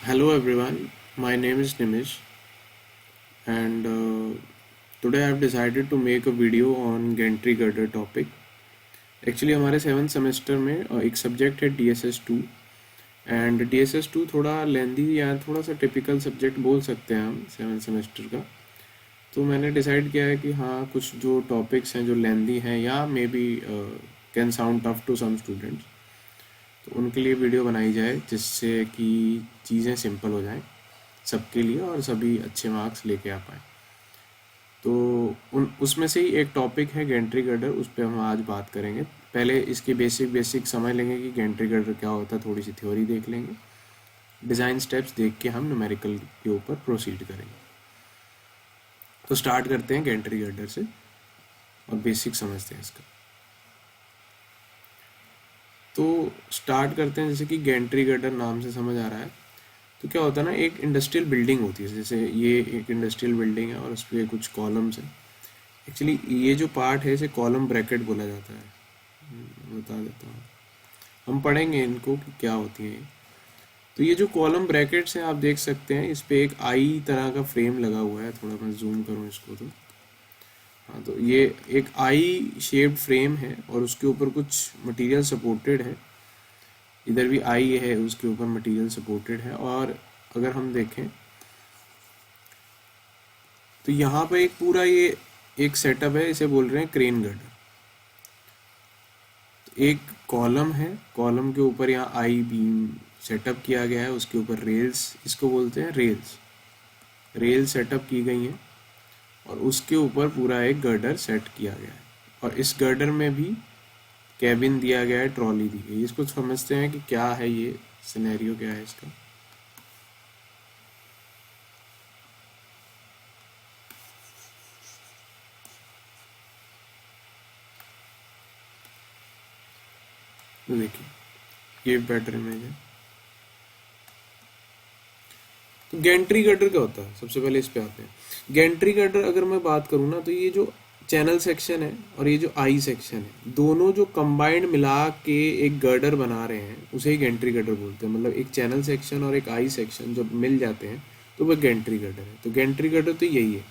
Hello everyone, my name is Nimish and today I have decided to make a video on gantry girder topic. Actually हमारे 7th semester में एक subject है DSS2 and DSS2 थोड़ा लेंदी या थोड़ा सा typical subject बोल सकते हैं हम 7th सेमेस्टर का। तो मैंने डिसाइड किया है कि हाँ कुछ जो टॉपिक्स हैं जो लेंदी हैं या maybe can sound tough to some students, तो उनके लिए वीडियो बनाई जाए जिससे कि चीज़ें सिंपल हो जाएं सबके लिए और सभी अच्छे मार्क्स लेके आ पाए। तो उन उसमें से ही एक टॉपिक है गैंट्री गर्डर, उस पर हम आज बात करेंगे। पहले इसकी बेसिक समझ लेंगे कि गैंट्री गर्डर क्या होता है, थोड़ी सी थ्योरी देख लेंगे, डिज़ाइन स्टेप्स देख के हम न्यूमेरिकल के ऊपर प्रोसीड करेंगे। तो स्टार्ट करते हैं गैंट्री गर्डर से और बेसिक समझते हैं इसका। तो स्टार्ट करते हैं, जैसे कि गैंट्री गर्डर नाम से समझ आ रहा है। तो क्या होता है ना, एक इंडस्ट्रियल बिल्डिंग होती है, जैसे ये एक इंडस्ट्रियल बिल्डिंग है और उस पर कुछ कॉलम्स हैं। एक्चुअली ये जो पार्ट है इसे कॉलम ब्रैकेट बोला जाता है। बता देता हूँ, हम पढ़ेंगे इनको कि क्या होती हैं ये। तो ये जो कॉलम ब्रैकेट्स हैं आप देख सकते हैं, इस पे एक आई तरह का फ्रेम लगा हुआ है। थोड़ा मैं जूम करूँ इसको तो हाँ, तो ये एक आई शेप्ड फ्रेम है और उसके ऊपर कुछ मटेरियल सपोर्टेड है। इधर भी आई है, उसके ऊपर मटेरियल सपोर्टेड है। और अगर हम देखें तो यहाँ पे एक पूरा ये एक सेटअप है, इसे बोल रहे हैं क्रेन गर्डर। तो एक कॉलम है, कॉलम के ऊपर यहाँ आई बीम सेटअप किया गया है, उसके ऊपर रेल्स, इसको बोलते हैं रेल्स, रेल सेटअप की गई हैं और उसके ऊपर पूरा एक गर्डर सेट किया गया है। और इस गर्डर में भी कैबिन दिया गया है, ट्रॉली दी गई है। इसको समझते हैं कि क्या है ये सिनेरियो, क्या है इसका। तो देखिए ये बेटर इमेज है। तो गैंट्री गर्डर क्या होता है, सबसे पहले इस पे आते हैं। गैंट्री गर्डर अगर मैं बात करूँ ना, तो ये जो चैनल सेक्शन है और ये जो आई सेक्शन है, दोनों जो कंबाइंड मिला के एक गर्डर बना रहे हैं उसे ही गैंट्री गर्डर बोलते हैं। मतलब एक चैनल सेक्शन और एक आई सेक्शन जब मिल जाते हैं तो वह गैंट्री गर्डर है। तो गैंट्री गर्डर तो यही है।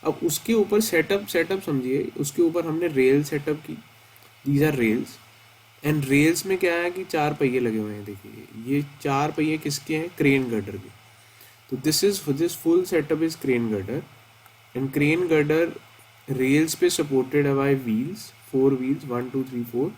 अब उसके ऊपर सेटअप सेटअप समझिए, उसके ऊपर हमने रेल सेटअप की, these are rails. And rails में क्या है कि 4 पहिए लगे हुए हैं। देखिए ये 4 पहिए किसके हैं, क्रेन गर्डर के। तो this full setup is crane girder, and crane girder rails पे supported है by wheels, 4 wheels, 1 2 3 4।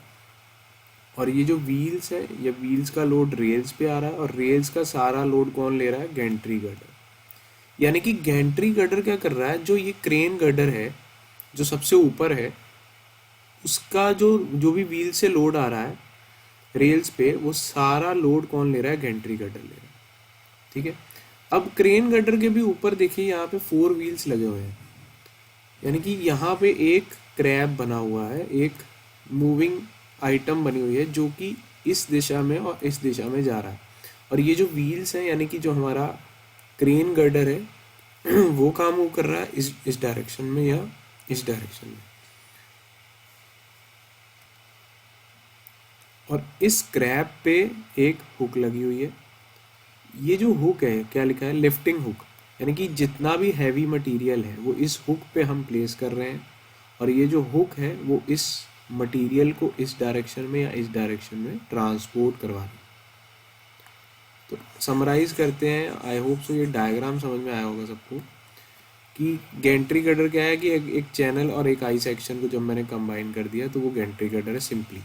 और ये जो व्हील्स है, ये व्हील्स का लोड रेल्स पे आ रहा है और रेल्स का सारा लोड कौन ले रहा है, गैंट्री गर्डर। यानी कि गैंट्री गर्डर क्या कर रहा है, जो ये क्रेन गर्डर है जो सबसे ऊपर है, उसका जो जो भी व्हील से लोड आ रहा है रेल्स पे, वो सारा लोड कौन ले रहा है, गैंट्री गर्डर ले रहा है। ठीक है। अब क्रेन गर्डर के भी ऊपर देखिए यहाँ पे 4 व्हील्स लगे हुए हैं, यानी कि यहाँ पे एक क्रैब बना हुआ है, एक मूविंग आइटम बनी हुई है जो कि इस दिशा में और इस दिशा में जा रहा है। और ये जो व्हील्स हैं, यानी कि जो हमारा क्रेन गर्डर है वो काम वो कर रहा है इस डायरेक्शन में या इस डायरेक्शन में। और इस क्रैब पे एक हुक लगी हुई है। ये जो हुक है, क्या लिखा है, लिफ्टिंग हुक, यानी कि जितना भी हैवी मटेरियल है वो इस हुक पे हम प्लेस कर रहे हैं और ये जो हुक है वो इस मटेरियल को इस डायरेक्शन में या इस डायरेक्शन में ट्रांसपोर्ट करवा रही है। तो समराइज करते हैं, आई होप सो ये डायग्राम समझ में आया होगा सबको कि गैंट्री गर्डर क्या है कि एक चैनल और एक आई सेक्शन को जब मैंने कंबाइन कर दिया तो वो गैंट्री गर्डर है सिंपली।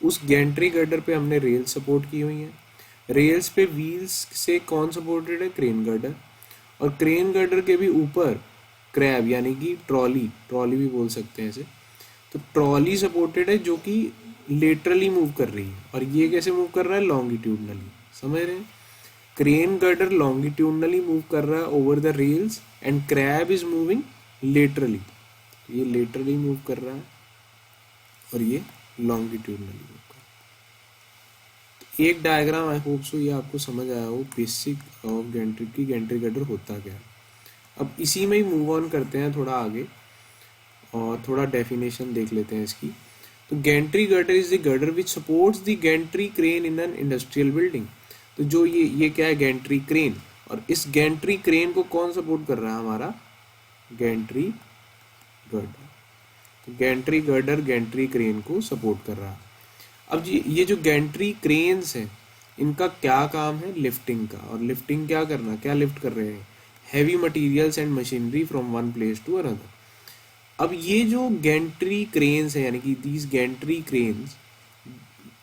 उस गैंट्री गर्डर पे हमने रेल सपोर्ट की हुई है, रेल्स पे व्हील्स से कौन सपोर्टेड है, क्रेन गर्डर। और क्रेन गर्डर के भी ऊपर क्रैब यानी कि ट्रॉली, ट्रॉली भी बोल सकते हैं इसे। तो ट्रॉली सपोर्टेड है जो कि लेटरली मूव कर रही है। और ये कैसे मूव कर रहा है, लॉन्गिट्यूडनली, समझ रहे हैं। क्रेन गर्डर लॉन्गिट्यूडनली मूव कर रहा है over the rails and crab is moving laterally. ये लेटरली मूव कर रहा है और ये लॉन्गिट्यूडनली मूव कर रहा है। एक डायग्राम, आई होप सो ये आपको समझ आया हो बेसिक ऑफ गैंट्री की, गैंट्री गर्डर होता क्या है। अब इसी में ही मूव ऑन करते हैं थोड़ा आगे और थोड़ा डेफिनेशन देख लेते हैं इसकी। तो Gentry girder is the girder which supports the gantry crane in an industrial building. तो जो ये क्या है, गैंट्री क्रेन, और इस गैंट्री क्रेन को कौन सपोर्ट कर रहा है, हमारा गैंट्री गर्डर। तो गैंट्री गर्डर गैंट्री क्रेन को सपोर्ट कर रहा है। अब ये जो गैंट्री क्रेन्स हैं, इनका क्या काम है, लिफ्टिंग का। और लिफ्टिंग क्या करना, क्या लिफ्ट कर रहे हैं, heavy materials and machinery from one place to another. अब ये जो गैंट्री क्रेन्स है, यानी कि दीज गैंट्री क्रेन्स,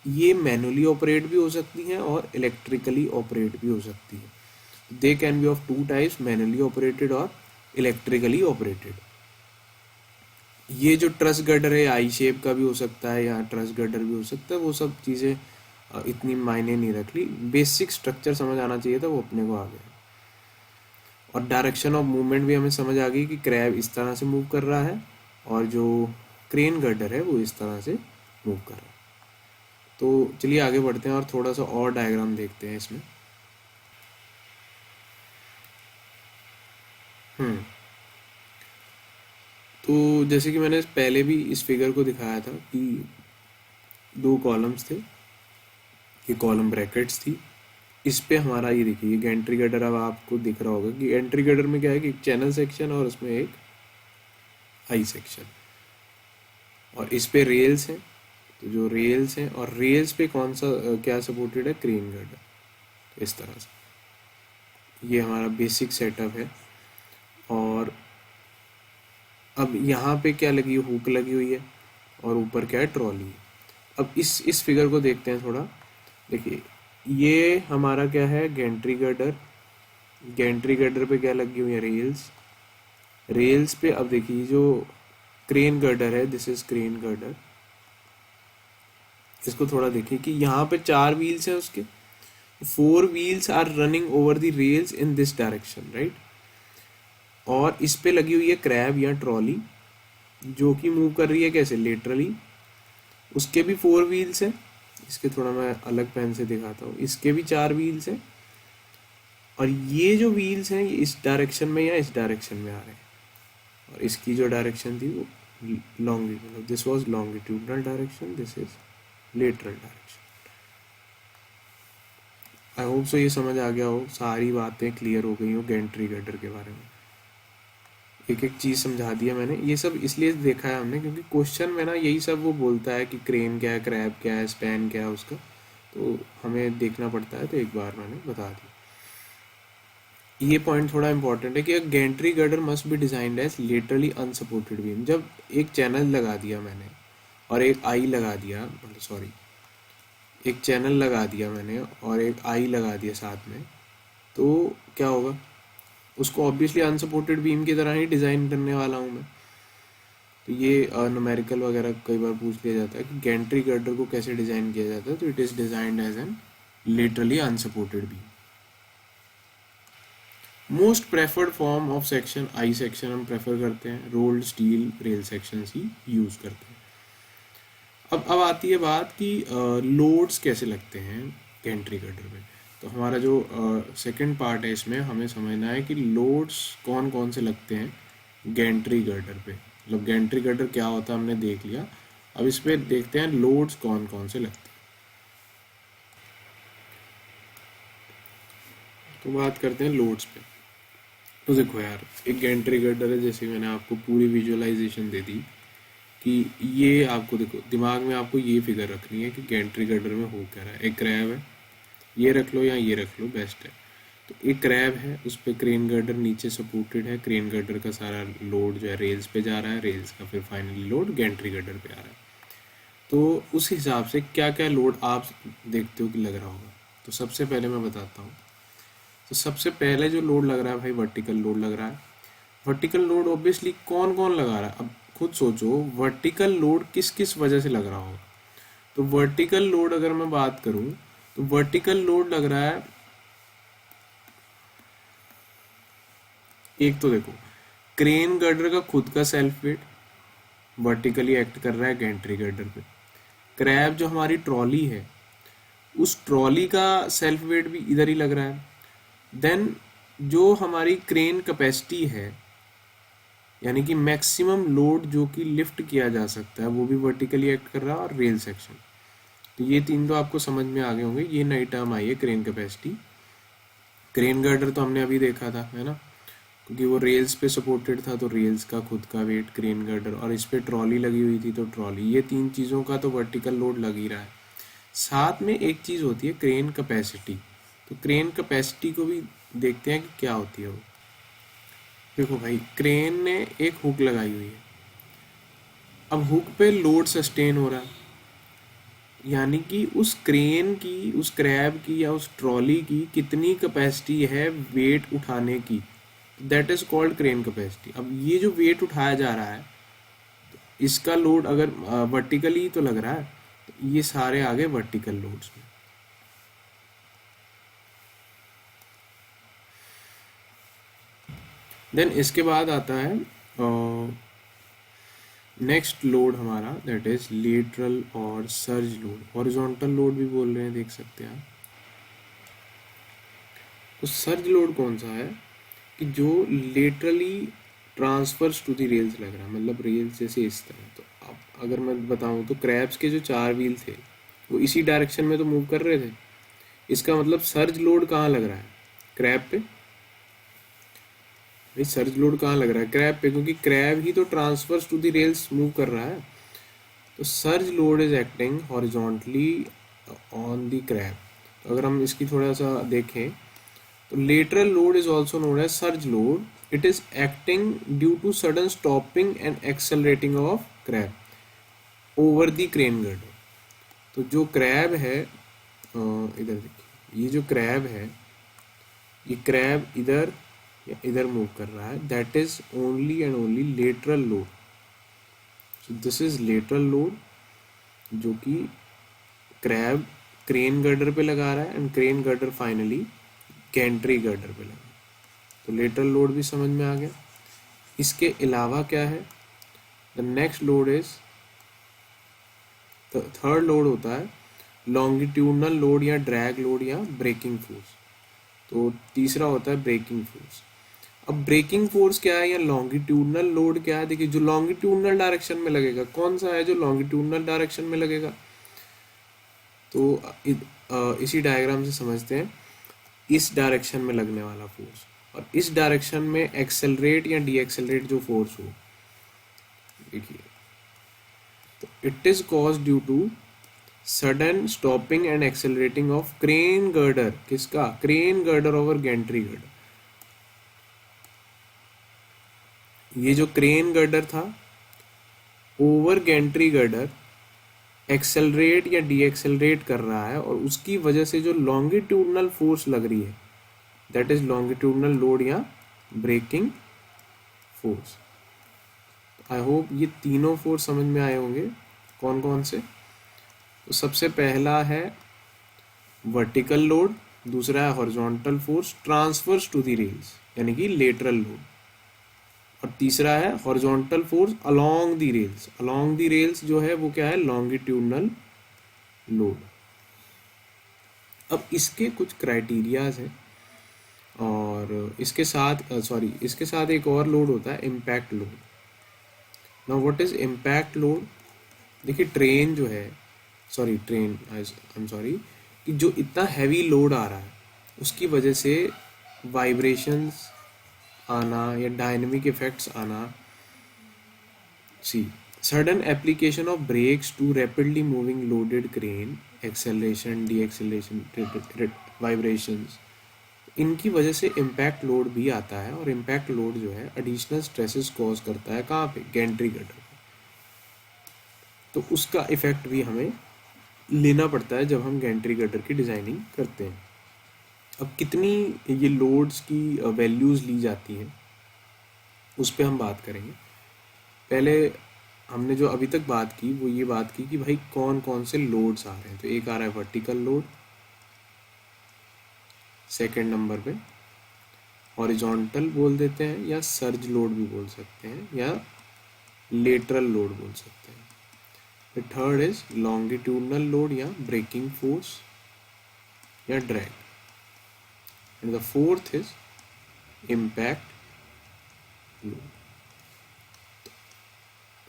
ये मैनुअली ऑपरेट भी हो सकती हैं और इलेक्ट्रिकली ऑपरेट भी हो सकती है। They can be of two types, manually operated और इलेक्ट्रिकली ऑपरेटेड। ये जो ट्रस गर्डर है आई शेप का भी हो सकता है या ट्रस गर्डर भी हो सकता है, वो सब चीज़ें इतनी मायने नहीं रख ली, बेसिक स्ट्रक्चर समझ आना चाहिए था, वो अपने को आ गया। और डायरेक्शन ऑफ मूवमेंट भी हमें समझ आ गई कि क्रैब इस तरह से मूव कर रहा है और जो क्रेन गर्डर है वो इस तरह से मूव कर रहा है। तो चलिए आगे बढ़ते हैं और थोड़ा सा और डायग्राम देखते हैं इसमें। तो जैसे कि मैंने पहले भी इस फिगर को दिखाया था कि दो कॉलम्स थे, ये कॉलम ब्रैकेट्स थी, इस पे हमारा ये देखिए ये गैंट्री गर्डर। अब आपको दिख रहा होगा कि गैंट्री गर्डर में क्या है कि एक चैनल सेक्शन और उसमें एक आई सेक्शन, और इस पे रेल्स हैं। तो जो रेल्स हैं और रेल्स पे कौन सा क्या सपोर्टेड है, क्रेन गर्डर। तो इस तरह से ये हमारा बेसिक सेटअप है। और अब यहाँ पे क्या लगी, हुक लगी हुई है और ऊपर क्या है, ट्रॉली। अब इस फिगर को देखते हैं थोड़ा। देखिए ये हमारा क्या है, गैंट्री गर्डर। गैंट्री गर्डर पे क्या लगी हुई है, रेल्स। रेल्स पे अब देखिए जो क्रेन गर्डर है, दिस इज क्रेन गर्डर। इसको थोड़ा देखिए कि यहाँ पे 4 व्हील्स हैं उसके, 4 wheels are running over the rails in this direction, right. और इस पे लगी हुई है क्रैब या ट्रॉली, जो कि मूव कर रही है कैसे, लेटरली। उसके भी 4 व्हील्स हैं, इसके थोड़ा मैं अलग पेन से दिखाता हूँ, इसके भी 4 व्हील्स हैं। और ये जो व्हील्स हैं ये इस डायरेक्शन में या इस डायरेक्शन में आ रहे हैं, और इसकी जो डायरेक्शन थी वो longitudinal, this was longitudinal direction, this is lateral direction. I hope so ये समझ आ गया हो, सारी बातें क्लियर हो गई हो गैंट्री गर्डर के बारे में। एक एक चीज़ समझा दिया मैंने। ये सब इसलिए देखा है हमने क्योंकि क्वेश्चन में ना यही सब वो बोलता है कि क्रेन क्या है, क्रैब क्या है, स्पैन क्या है उसका, तो हमें देखना पड़ता है। तो एक बार मैंने बता दिया। ये पॉइंट थोड़ा इंपॉर्टेंट है कि gantry girder must be designed as laterally unsupported beam. जब एक चैनल लगा दिया मैंने और एक आई लगा दिया, सॉरी, एक चैनल लगा दिया मैंने और एक आई लगा दिया साथ में, तो क्या होगा, उसको ऑब्वियसली अनसपोर्टेड बीम की तरह ही डिज़ाइन करने वाला हूँ मैं। तो ये न्यूमेरिकल वगैरह कई बार पूछ लिया जाता है कि गैंट्री गर्डर को कैसे डिज़ाइन किया जाता है। तो it is designed as an laterally unsupported beam. Most preferred form of section I section हम प्रेफर करते हैं, रोल्ड स्टील रेल सेक्शन ही यूज़ करते हैं। अब आती है बात कि लोड्स कैसे लगते हैं गैंट्री गर्डर में। तो हमारा जो सेकंड पार्ट है इसमें हमें समझना है कि लोड्स कौन कौन से लगते हैं गैंट्री गर्डर पे। मतलब गैंट्री गर्डर क्या होता है हमने देख लिया, अब इस पे देखते हैं लोड्स कौन कौन से लगते हैं। तो बात करते हैं लोड्स पे। तो देखो यार, एक गैंट्री गर्डर है, जैसे मैंने आपको पूरी विजुअलाइजेशन दे दी कि ये आपको देखो दिमाग में आपको ये फिगर रखनी है कि गैंट्री गर्डर में हो क्या रहा है। एक क्रैब है, ये रख लो या ये रख लो, बेस्ट है। तो एक क्रैब है, उस पर क्रेन गर्डर नीचे सपोर्टेड है, क्रेन गर्डर का सारा लोड जो है रेल्स पे जा रहा है, रेल्स का फिर फाइनली लोड गैंट्री गर्डर पे आ रहा है। तो उस हिसाब से क्या क्या लोड आप देखते हो कि लग रहा होगा। तो सबसे पहले मैं बताता हूँ। तो सबसे पहले जो लोड लग रहा है भाई, वर्टिकल लोड लग रहा है। वर्टिकल लोड ऑब्वियसली कौन कौन लगा रहा है, अब खुद सोचो वर्टिकल लोड किस किस वजह से लग रहा होगा। तो वर्टिकल लोड अगर मैं बात करूं तो वर्टिकल लोड लग रहा है, एक तो देखो क्रेन गर्डर का खुद का सेल्फ वेट वर्टिकली एक्ट कर रहा है गैंट्री गर्डर पे। क्रैब जो हमारी ट्रॉली है, उस ट्रॉली का सेल्फ वेट भी इधर ही लग रहा है। देन जो हमारी क्रेन कैपेसिटी है, यानी कि मैक्सिमम लोड जो कि लिफ्ट किया जा सकता है, वो भी वर्टिकली एक्ट कर रहा है। और रेल सेक्शन, तो ये तीन तो आपको समझ में आ गए होंगे। ये नई टर्म आई है क्रेन कैपेसिटी। क्रेन गर्डर तो हमने अभी देखा था, है ना, क्योंकि वो रेल्स पे सपोर्टेड था तो रेल्स का खुद का वेट क्रेन गर्डर, और इस पे ट्रॉली लगी हुई थी तो ट्रॉली। ये तीन चीज़ों का तो वर्टिकल लोड लग ही रहा है। साथ में एक चीज़ होती है क्रेन कैपेसिटी। तो क्रेन कैपेसिटी को भी देखते हैं कि क्या होती है वो। देखो भाई, क्रेन ने एक हुक लगाई हुई है। अब हुक पे लोड सस्टेन हो रहा है, यानी कि उस क्रेन की, उस क्रैब की या उस ट्रॉली की कितनी कैपेसिटी है वेट उठाने की, that is called crane capacity. अब ये जो वेट उठाया जा रहा है, इसका लोड अगर वर्टिकली तो लग रहा है, तो ये सारे आ गए वर्टिकल लोड्स में। देन इसके बाद आता है नेक्स्ट लोड हमारा, दैट इज लेटरल और सर्ज लोड। हॉरिजॉन्टल लोड भी बोल रहे हैं, देख सकते हैं आप। तो सर्ज लोड कौन सा है कि जो laterally transfers to the rails लग रहा है, मतलब रेल्स जैसे इस तरह। तो अब अगर मैं बताऊं तो क्रैब्स के जो चार व्हील थे वो इसी डायरेक्शन में तो मूव कर रहे थे। इसका मतलब सर्ज लोड कहाँ लग रहा है? क्रैब पे। भाई सर्ज लोड कहाँ लग रहा है? क्रैब पे, क्योंकि क्रैब ही तो transfers to the rails move कर रहा है। तो surge load is acting horizontally on the crab. तो अगर हम इसकी थोड़ा सा देखें तो lateral load is also known as surge load. It is acting due to sudden stopping and accelerating of crab over the crane girder. तो जो क्रैब है, इधर देखिए, ये जो क्रैब है, ये क्रैब इधर या इधर मूव कर रहा है, that is only and only lateral load. So this is lateral load, जो कि क्रैब क्रेन गर्डर पे लगा रहा है and crane girder finally Gentry girder पे लगा। तो लेटरल लोड भी समझ में आ गया। इसके अलावा क्या है? The next load is, third load होता है लॉन्गिट्यूडनल लोड या ड्रैग लोड या ब्रेकिंग फोर्स। तो तीसरा होता है ब्रेकिंग फोर्स। अब ब्रेकिंग फोर्स क्या है या लॉन्गिट्यूडनल लोड क्या है? देखिए, जो लॉन्गिट्यूडनल डायरेक्शन में लगेगा, कौन सा है जो लॉन्गिट्यूडनल डायरेक्शन में लगेगा? तो इसी डायग्राम से समझते हैं। इस डायरेक्शन में लगने वाला फोर्स और इस डायरेक्शन में एक्सेलरेट या डी एक्सेलरेट जो फोर्स हो, देखिए, तो it is cause due to sudden stopping and accelerating of crane girder. किसका? Crane girder over gantry girder. ये जो क्रेन गर्डर था ओवर गैंट्री गर्डर एक्सेलरेट या डी एक्सेलरेट कर रहा है, और उसकी वजह से जो लॉन्गिट्यूडनल फोर्स लग रही है, दैट इज लॉन्गिट्यूडनल लोड या ब्रेकिंग फोर्स। आई होप ये तीनों फोर्स समझ में आए होंगे। कौन कौन से? तो सबसे पहला है वर्टिकल लोड, दूसरा है horizontal force transfers to the rails यानी कि लेटरल लोड, और तीसरा है horizontal force along the rails. Along the rails जो है वो क्या है? Longitudinal load. अब इसके कुछ क्राइटेरियाज हैं, और इसके साथ एक और लोड होता है impact load. Now what is impact load? देखिए, ट्रेन जो है, आई एम सॉरी, कि जो इतना हैवी लोड आ रहा है उसकी वजह से वाइब्रेशंस आना या डायनेमिक इफेक्ट्स आना। See, sudden application of brakes to rapidly moving loaded crane, acceleration, de acceleration, vibrations, इनकी वजह से इम्पैक्ट लोड भी आता है। और इम्पैक्ट लोड जो है एडिशनल स्ट्रेसेस कॉज करता है, कहाँ पे? गैंट्री गर्डर पे। तो उसका इफेक्ट भी हमें लेना पड़ता है जब हम गैंट्री गर्डर की डिजाइनिंग करते हैं। अब कितनी ये लोड्स की वैल्यूज ली जाती हैं उस पर हम बात करेंगे। पहले हमने जो अभी तक बात की वो ये बात की कि भाई कौन कौन से लोड्स आ रहे हैं। तो एक आ रहा है वर्टिकल लोड, सेकेंड नंबर पे हॉरिजॉन्टल बोल देते हैं या सर्ज लोड भी बोल सकते हैं या लेटरल लोड बोल सकते हैं। The third is longitudinal load या braking force या drag, and the fourth is impact load.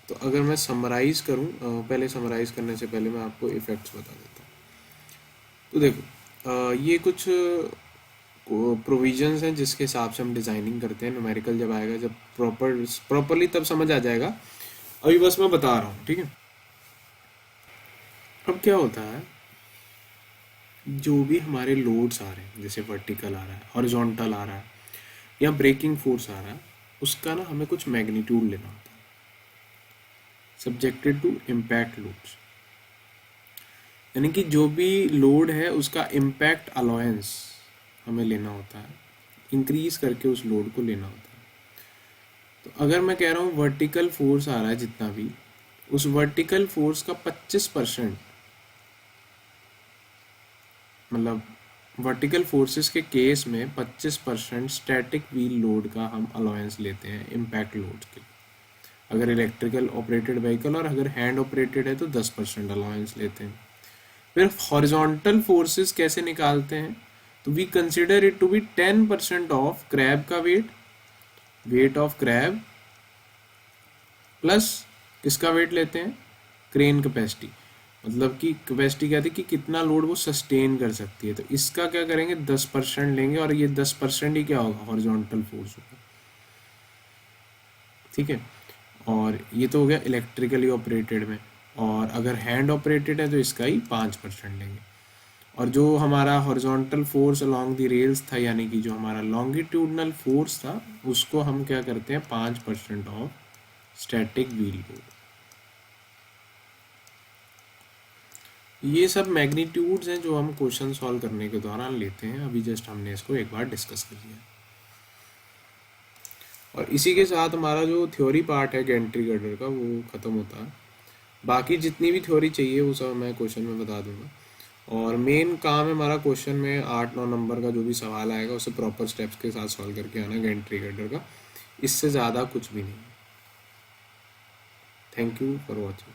तो अगर मैं समराइज करूं, पहले समराइज करने से पहले मैं आपको इफ़ेक्ट्स बता देता हूँ। तो देखो, ये कुछ प्रोविजंस हैं जिसके हिसाब से हम डिज़ाइनिंग करते हैं। न्यूमेरिकल जब आएगा, जब प्रॉपरली तब समझ आ जाएगा, अभी बस मैं बता रहा हूँ, ठीक है। अब क्या होता है, जो भी हमारे लोड्स आ रहे हैं, जैसे वर्टिकल आ रहा है, हॉरिजॉन्टल आ रहा है, या ब्रेकिंग फोर्स आ रहा है, उसका ना हमें कुछ मैग्नीट्यूड लेना होता है, सब्जेक्टेड टू इम्पैक्ट लोड्स। यानी कि जो भी लोड है उसका इम्पैक्ट अलाउंस हमें लेना होता है, इंक्रीज करके उस लोड को लेना होता है। तो अगर मैं कह रहा हूँ वर्टिकल फोर्स आ रहा है जितना भी, उस वर्टिकल फोर्स का 25%, मतलब वर्टिकल फोर्सेस के केस में 25% स्टैटिक व्हील लोड का हम अलाउंस लेते हैं इम्पैक्ट लोड के। अगर इलेक्ट्रिकल ऑपरेटेड व्हीकल और अगर हैंड ऑपरेटेड है तो 10% अलाउंस लेते हैं। फिर हॉरिजॉन्टल फोर्सेस कैसे निकालते हैं, तो we consider it to be 10% of crab का वेट ऑफ क्रैब प्लस किसका वेट लेते हैं, क्रेन कैपेसिटी। मतलब कि कैपेसिटी क्या थी कि कितना लोड वो सस्टेन कर सकती है, तो इसका क्या करेंगे 10% लेंगे, और ये 10% ही क्या होगा, हॉरिजॉन्टल फोर्स होगा, ठीक है। और ये तो हो गया इलेक्ट्रिकली ऑपरेटेड में, और अगर हैंड ऑपरेटेड है तो इसका ही 5% लेंगे। और जो हमारा horizontal force along the rails था, यानी कि जो हमारा लॉन्गिट्यूडनल फोर्स था, उसको हम क्या करते हैं 5% ऑफ स्टैटिक व्हील लोड। ये सब मैग्नीट्यूड्स हैं जो हम क्वेश्चन सॉल्व करने के दौरान लेते हैं। अभी जस्ट हमने इसको एक बार डिस्कस कर लिया, और इसी के साथ हमारा जो थ्योरी पार्ट है गेंट्री गर्डर का वो ख़त्म होता है। बाकी जितनी भी थ्योरी चाहिए वो सब मैं क्वेश्चन में बता दूंगा, और मेन काम है हमारा क्वेश्चन में 8-9 नंबर का जो भी सवाल आएगा उसे प्रॉपर स्टेप्स के साथ सॉल्व करके आना गेंट्री गर्डर का, इससे ज़्यादा कुछ भी नहीं। Thank you for watching.